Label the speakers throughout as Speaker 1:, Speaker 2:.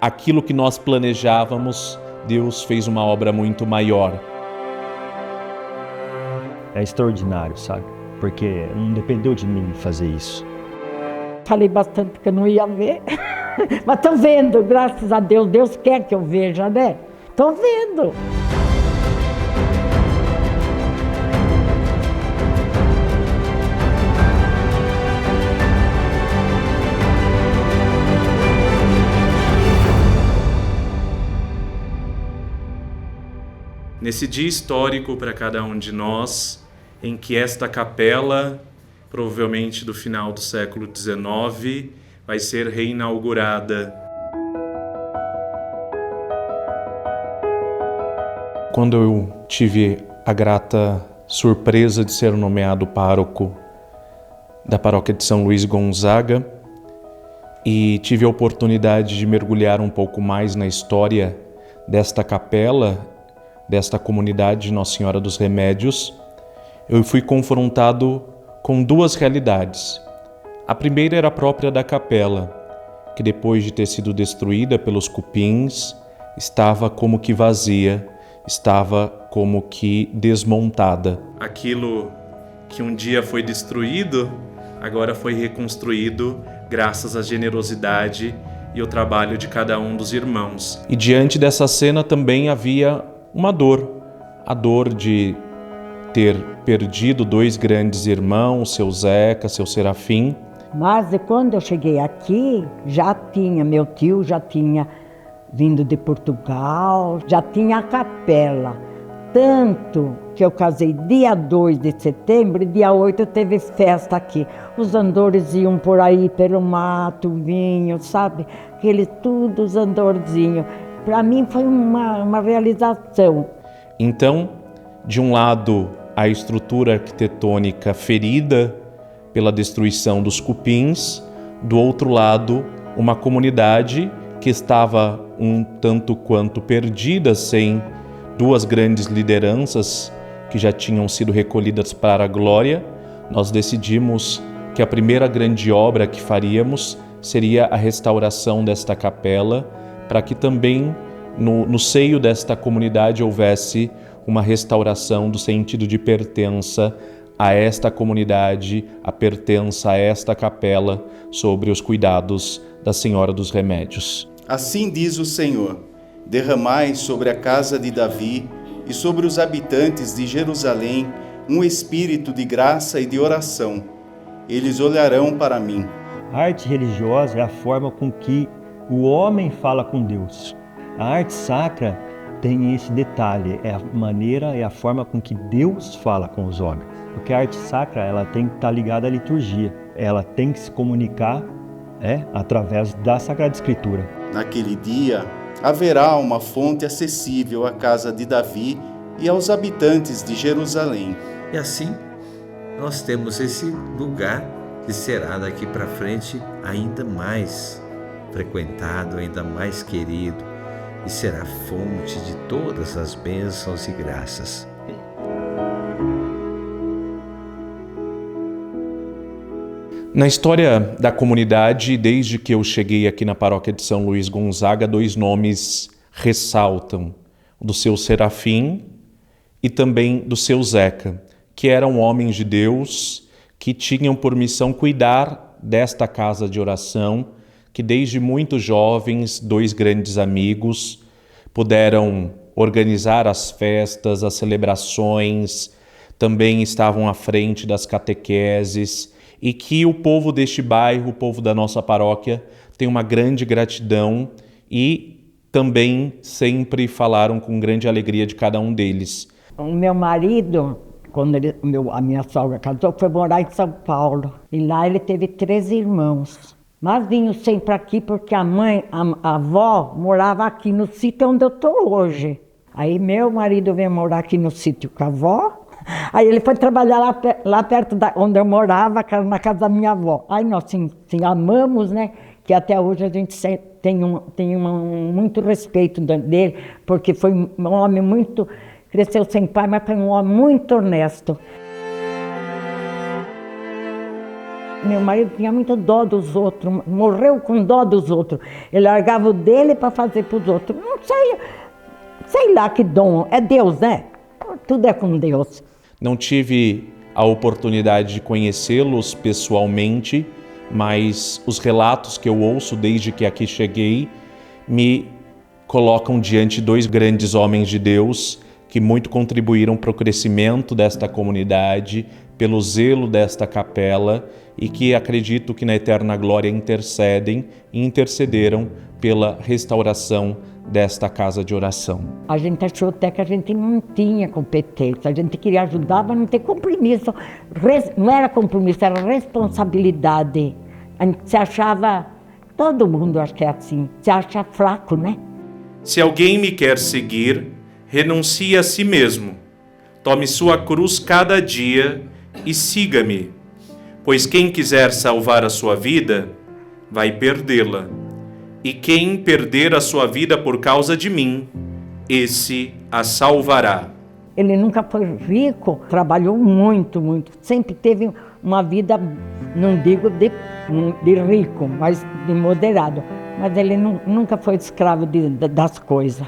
Speaker 1: aquilo que nós planejávamos, Deus fez uma obra muito maior.
Speaker 2: É extraordinário, sabe? Porque não dependeu de mim fazer isso.
Speaker 3: Falei bastante que eu não ia ver, mas tô vendo, graças a Deus. Deus quer que eu veja, né? Tô vendo.
Speaker 1: Nesse dia histórico para cada um de nós, em que esta capela, provavelmente do final do século XIX, vai ser reinaugurada. Quando eu tive a grata surpresa de ser nomeado pároco da paróquia de São Luís Gonzaga e tive a oportunidade de mergulhar um pouco mais na história desta capela, desta comunidade de Nossa Senhora dos Remédios, eu fui confrontado com duas realidades. A primeira era a própria da capela, que depois de ter sido destruída pelos cupins, estava como que vazia, estava como que desmontada. Aquilo que um dia foi destruído, agora foi reconstruído graças à generosidade e ao trabalho de cada um dos irmãos. E diante dessa cena também havia uma dor, a dor de ter perdido dois grandes irmãos, seu Zeca, seu Serafim.
Speaker 3: Mas quando eu cheguei aqui, meu tio já tinha vindo de Portugal, já tinha a capela. Tanto que eu casei dia 2 de setembro e dia 8 teve festa aqui. Os andores iam por aí pelo mato, vinho, sabe? Os andorzinhos. Para mim foi uma realização.
Speaker 1: Então, de um lado, a estrutura arquitetônica ferida pela destruição dos cupins, do outro lado, uma comunidade que estava um tanto quanto perdida, sem duas grandes lideranças que já tinham sido recolhidas para a glória. Nós decidimos que a primeira grande obra que faríamos seria a restauração desta capela, para que também no seio desta comunidade houvesse uma restauração do sentido de pertença a esta comunidade, a pertença a esta capela, sobre os cuidados da Senhora dos Remédios.
Speaker 4: Assim diz o Senhor: derramai sobre a casa de Davi e sobre os habitantes de Jerusalém um espírito de graça e de oração. Eles olharão para mim.
Speaker 2: A arte religiosa é a forma com que o homem fala com Deus. A arte sacra tem esse detalhe, é a forma com que Deus fala com os homens. Porque a arte sacra, ela tem que estar ligada à liturgia, ela tem que se comunicar através da Sagrada Escritura.
Speaker 4: Naquele dia, haverá uma fonte acessível à casa de Davi e aos habitantes de Jerusalém.
Speaker 5: E assim, nós temos esse lugar que será daqui para frente ainda mais frequentado, ainda mais querido, e será fonte de todas as bênçãos e graças.
Speaker 1: Na história da comunidade, desde que eu cheguei aqui na paróquia de São Luís Gonzaga, dois nomes ressaltam: o do seu Serafim e também do seu Zeca, que eram homens de Deus, que tinham por missão cuidar desta casa de oração, que desde muito jovens, dois grandes amigos, puderam organizar as festas, as celebrações, também estavam à frente das catequeses, e que o povo deste bairro, o povo da nossa paróquia, tem uma grande gratidão e também sempre falaram com grande alegria de cada um deles.
Speaker 3: O meu marido, quando a minha sogra casou, foi morar em São Paulo. E lá ele teve 3 irmãos. Mas vinham sempre aqui porque a avó morava aqui no sítio onde eu estou hoje. Aí meu marido veio morar aqui no sítio com a avó. Aí ele foi trabalhar lá perto onde eu morava, na casa da minha avó. Aí nós sim, amamos, né? Que até hoje a gente tem muito respeito dele, porque foi um homem muito... Cresceu sem pai, mas foi um homem muito honesto. Meu marido tinha muita dó dos outros, morreu com dó dos outros. Ele largava o dele para fazer para os outros. Não sei lá que dom, é Deus, né? Tudo é com Deus.
Speaker 1: Não tive a oportunidade de conhecê-los pessoalmente, mas os relatos que eu ouço desde que aqui cheguei me colocam diante de dois grandes homens de Deus que muito contribuíram para o crescimento desta comunidade, pelo zelo desta capela e que acredito que na eterna glória intercedem e intercederam pela restauração desta casa de oração.
Speaker 3: A gente achou até que a gente não tinha competência, a gente queria ajudar, mas não tem compromisso. Não era compromisso, era responsabilidade. A gente se achava, todo mundo acho que é assim, se acha fraco, né?
Speaker 1: Se alguém me quer seguir, renuncie a si mesmo. Tome sua cruz cada dia e siga-me. Pois quem quiser salvar a sua vida, vai perdê-la. E quem perder a sua vida por causa de mim, esse a salvará.
Speaker 3: Ele nunca foi rico, trabalhou muito, muito. Sempre teve uma vida, não digo de rico, mas de moderado. Mas ele nunca foi escravo das coisas.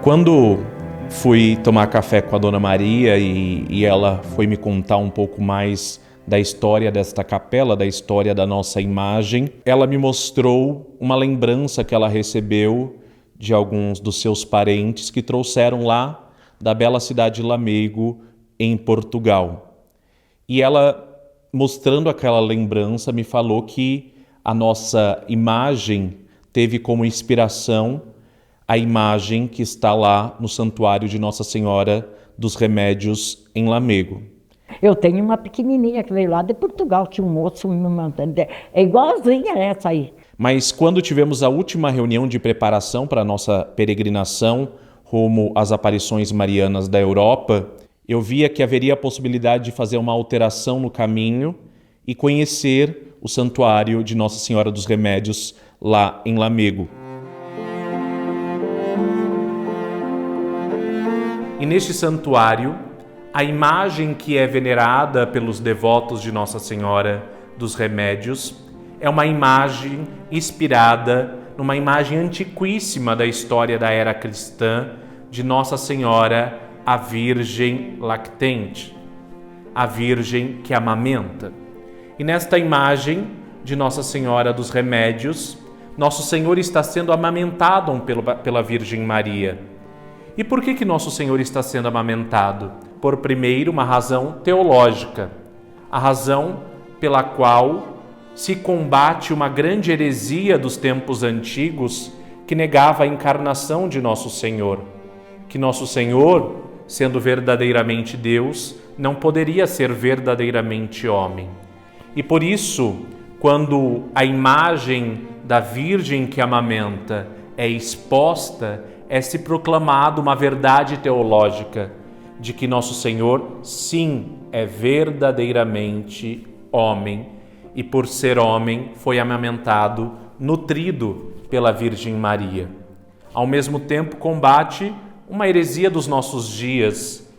Speaker 1: Quando fui tomar café com a Dona Maria e ela foi me contar um pouco mais da história desta capela, da história da nossa imagem, ela me mostrou uma lembrança que ela recebeu de alguns dos seus parentes que trouxeram lá da bela cidade de Lamego, em Portugal. E ela, mostrando aquela lembrança, me falou que a nossa imagem teve como inspiração a imagem que está lá no Santuário de Nossa Senhora dos Remédios, em Lamego.
Speaker 3: Eu tenho uma pequenininha que veio lá de Portugal, tinha um moço me mandando, é igualzinha essa aí.
Speaker 1: Mas quando tivemos a última reunião de preparação para a nossa peregrinação rumo às aparições marianas da Europa, eu via que haveria a possibilidade de fazer uma alteração no caminho e conhecer o Santuário de Nossa Senhora dos Remédios lá em Lamego. E neste santuário, a imagem que é venerada pelos devotos de Nossa Senhora dos Remédios é uma imagem inspirada numa imagem antiquíssima da história da era cristã de Nossa Senhora, a Virgem lactente, a Virgem que amamenta. E nesta imagem de Nossa Senhora dos Remédios, Nosso Senhor está sendo amamentado pela Virgem Maria. E por que Nosso Senhor está sendo amamentado? Por primeiro, uma razão teológica, a razão pela qual se combate uma grande heresia dos tempos antigos que negava a encarnação de Nosso Senhor. Que Nosso Senhor, sendo verdadeiramente Deus, não poderia ser verdadeiramente homem. E por isso, quando a imagem da Virgem que amamenta é exposta, é se proclamado uma verdade teológica de que Nosso Senhor, sim, é verdadeiramente homem e por ser homem foi amamentado, nutrido pela Virgem Maria. Ao mesmo tempo combate uma heresia dos nossos dias,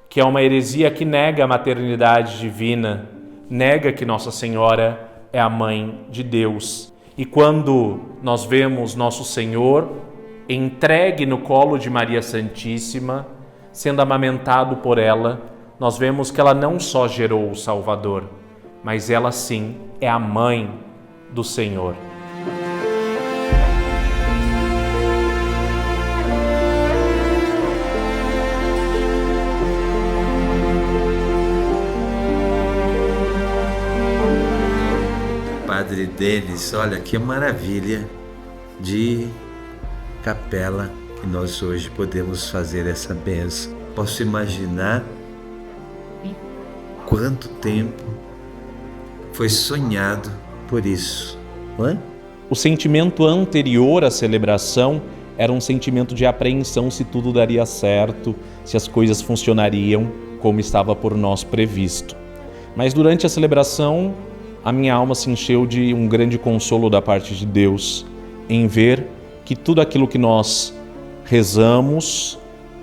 Speaker 1: que é uma heresia que nega a maternidade divina, nega que Nossa Senhora é a mãe de Deus. E quando nós vemos Nosso Senhor entregue no colo de Maria Santíssima, sendo amamentado por ela, nós vemos que ela não só gerou o Salvador, mas ela sim é a mãe do Senhor.
Speaker 5: Padre Denis, olha que maravilha de capela que nós hoje podemos fazer essa bênção. Posso imaginar quanto tempo foi sonhado por isso, não é?
Speaker 1: O sentimento anterior à celebração era um sentimento de apreensão se tudo daria certo, se as coisas funcionariam como estava por nós previsto. Mas durante a celebração, a minha alma se encheu de um grande consolo da parte de Deus, em ver que tudo aquilo que nós rezamos,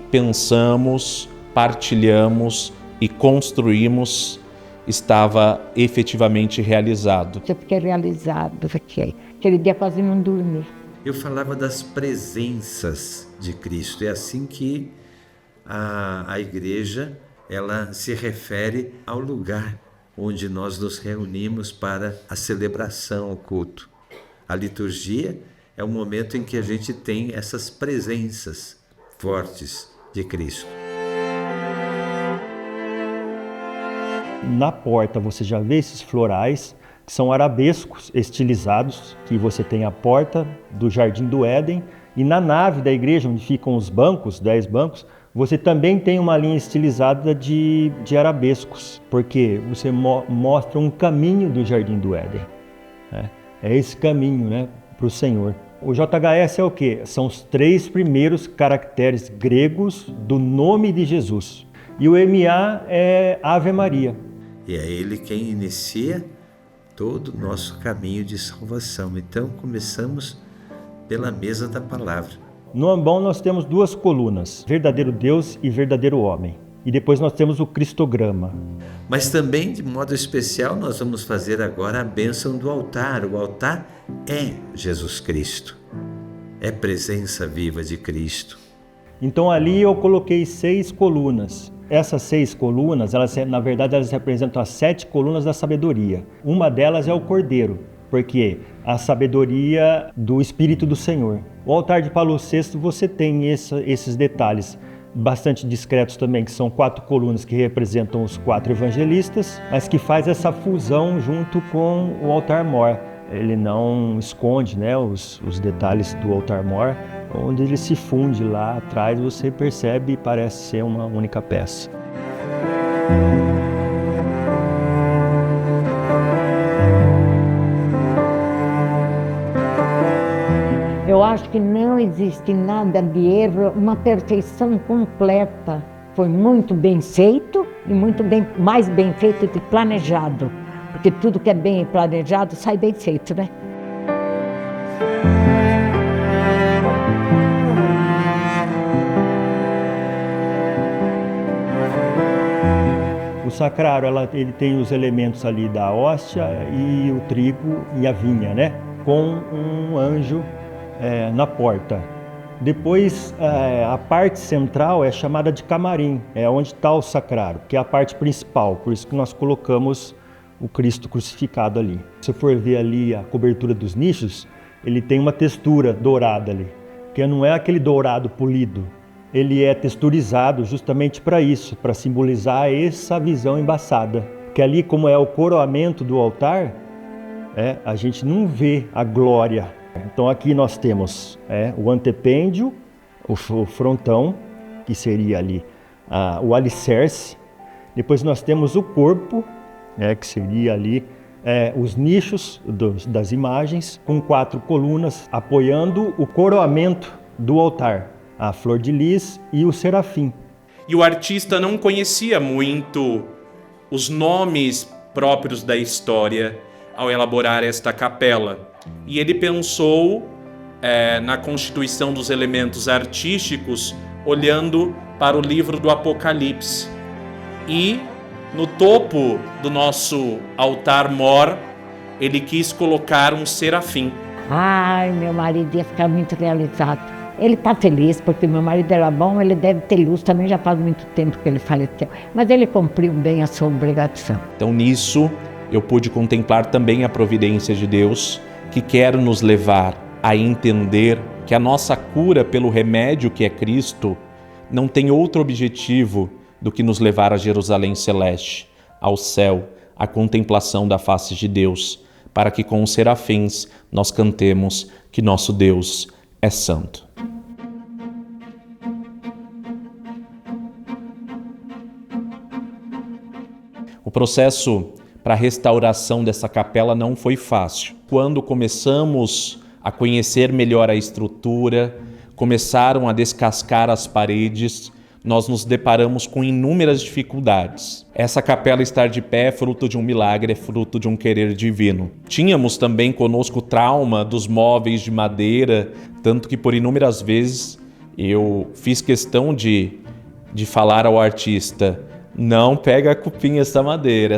Speaker 1: pensamos, partilhamos e construímos estava efetivamente realizado.
Speaker 3: Eu fiquei realizado, fiquei. Aquele dia quase não dormi.
Speaker 5: Eu falava das presenças de Cristo. É assim que a igreja ela se refere ao lugar onde nós nos reunimos para a celebração, o culto. A liturgia é o momento em que a gente tem essas presenças fortes de Cristo.
Speaker 2: Na porta você já vê esses florais, que são arabescos estilizados, que você tem a porta do Jardim do Éden, e na nave da igreja, onde ficam os bancos, 10 bancos, você também tem uma linha estilizada de arabescos, porque você mostra um caminho do Jardim do Éden. Né? É esse caminho, né, para o Senhor. O JHS é o quê? São os 3 primeiros caracteres gregos do nome de Jesus. E o MA é Ave Maria.
Speaker 5: E é Ele quem inicia todo o nosso caminho de salvação. Então começamos pela mesa da palavra.
Speaker 2: No ambão nós temos 2 colunas, verdadeiro Deus e verdadeiro homem. E depois nós temos o cristograma.
Speaker 5: Mas também, de modo especial, nós vamos fazer agora a bênção do altar. O altar é Jesus Cristo. É presença viva de Cristo.
Speaker 2: Então ali eu coloquei 6 colunas. Essas 6 colunas, na verdade, elas representam as 7 colunas da sabedoria. Uma delas é o Cordeiro, porque a sabedoria do Espírito do Senhor. O altar de Paulo VI você tem esses detalhes bastante discretos também, que são 4 colunas que representam os 4 evangelistas, mas que faz essa fusão junto com o altar-mor. Ele não esconde, né, os detalhes do altar-mor, onde ele se funde lá atrás, você percebe e parece ser uma única peça.
Speaker 3: Eu acho que não existe nada de erro, uma perfeição completa. Foi muito bem feito e mais bem feito que planejado. Porque tudo que é bem planejado sai bem feito, né?
Speaker 2: O sacrário, ele tem os elementos ali da hóstia e o trigo e a vinha, né? Com um anjo na porta. Depois, a parte central é chamada de camarim, é onde está o sacrário, que é a parte principal, por isso que nós colocamos o Cristo crucificado ali. Se for ver ali a cobertura dos nichos, ele tem uma textura dourada ali, que não é aquele dourado polido, ele é texturizado justamente para isso, para simbolizar essa visão embaçada. Porque ali, como é o coroamento do altar, a gente não vê a glória. Então aqui nós temos o antepêndio, o frontão, que seria ali o alicerce. Depois nós temos o corpo, que seria ali os nichos das imagens, com 4 colunas apoiando o coroamento do altar, a flor de lis e o serafim.
Speaker 1: E o artista não conhecia muito os nomes próprios da história ao elaborar esta capela. E ele pensou na constituição dos elementos artísticos olhando para o livro do Apocalipse. E no topo do nosso altar-mor, ele quis colocar um serafim.
Speaker 3: Ai, meu marido ia ficar muito realizado. Ele está feliz porque meu marido era bom, ele deve ter luz, também já faz muito tempo que ele faleceu. Mas ele cumpriu bem a sua obrigação.
Speaker 1: Então nisso eu pude contemplar também a providência de Deus, que quer nos levar a entender que a nossa cura pelo remédio que é Cristo não tem outro objetivo do que nos levar a Jerusalém Celeste, ao céu, à contemplação da face de Deus, para que com os serafins nós cantemos que nosso Deus é santo. O processo para a restauração dessa capela não foi fácil. Quando começamos a conhecer melhor a estrutura, começaram a descascar as paredes, nós nos deparamos com inúmeras dificuldades. Essa capela estar de pé é fruto de um milagre, é fruto de um querer divino. Tínhamos também conosco o trauma dos móveis de madeira, tanto que por inúmeras vezes eu fiz questão de falar ao artista: não pega cupim esta madeira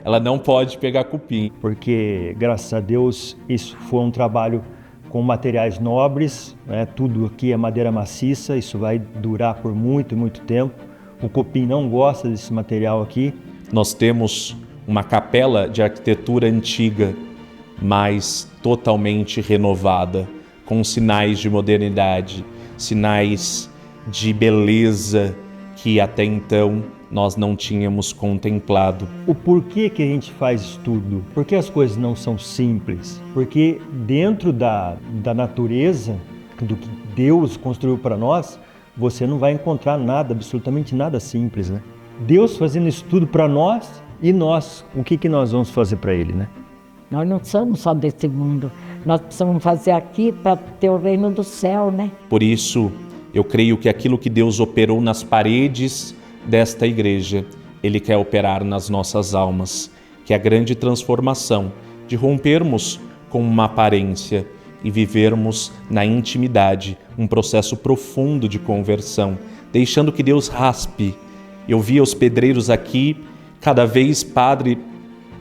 Speaker 1: ela não pode pegar cupim.
Speaker 2: Porque, graças a Deus, isso foi um trabalho com materiais nobres, né? Tudo aqui é madeira maciça, isso vai durar por muito, muito tempo. O cupim não gosta desse material aqui.
Speaker 1: Nós temos uma capela de arquitetura antiga, mas totalmente renovada, com sinais de modernidade, sinais de beleza que até então nós não tínhamos contemplado.
Speaker 2: O porquê que a gente faz isso tudo? Porque as coisas não são simples. Porque dentro da natureza, do que Deus construiu para nós, você não vai encontrar nada, absolutamente nada simples, né? Deus fazendo isso tudo para nós, e nós, o que nós vamos fazer para Ele, né?
Speaker 3: Nós não somos só desse mundo, nós precisamos fazer aqui para ter o reino do céu, né?
Speaker 1: Por isso, eu creio que aquilo que Deus operou nas paredes desta igreja, Ele quer operar nas nossas almas, que é a grande transformação de rompermos com uma aparência e vivermos na intimidade um processo profundo de conversão, deixando que Deus raspe. Eu via os pedreiros aqui, cada vez, padre,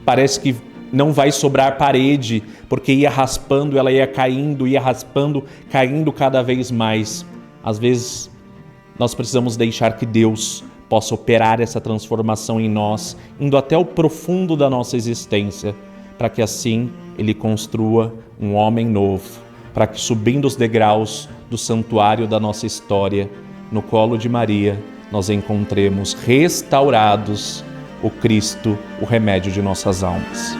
Speaker 1: parece que não vai sobrar parede, porque ia raspando, ela ia caindo, ia raspando, caindo cada vez mais. Às vezes, nós precisamos deixar que Deus possa operar essa transformação em nós, indo até o profundo da nossa existência, para que assim Ele construa um homem novo, para que subindo os degraus do santuário da nossa história, no colo de Maria, nós encontremos restaurados o Cristo, o remédio de nossas almas.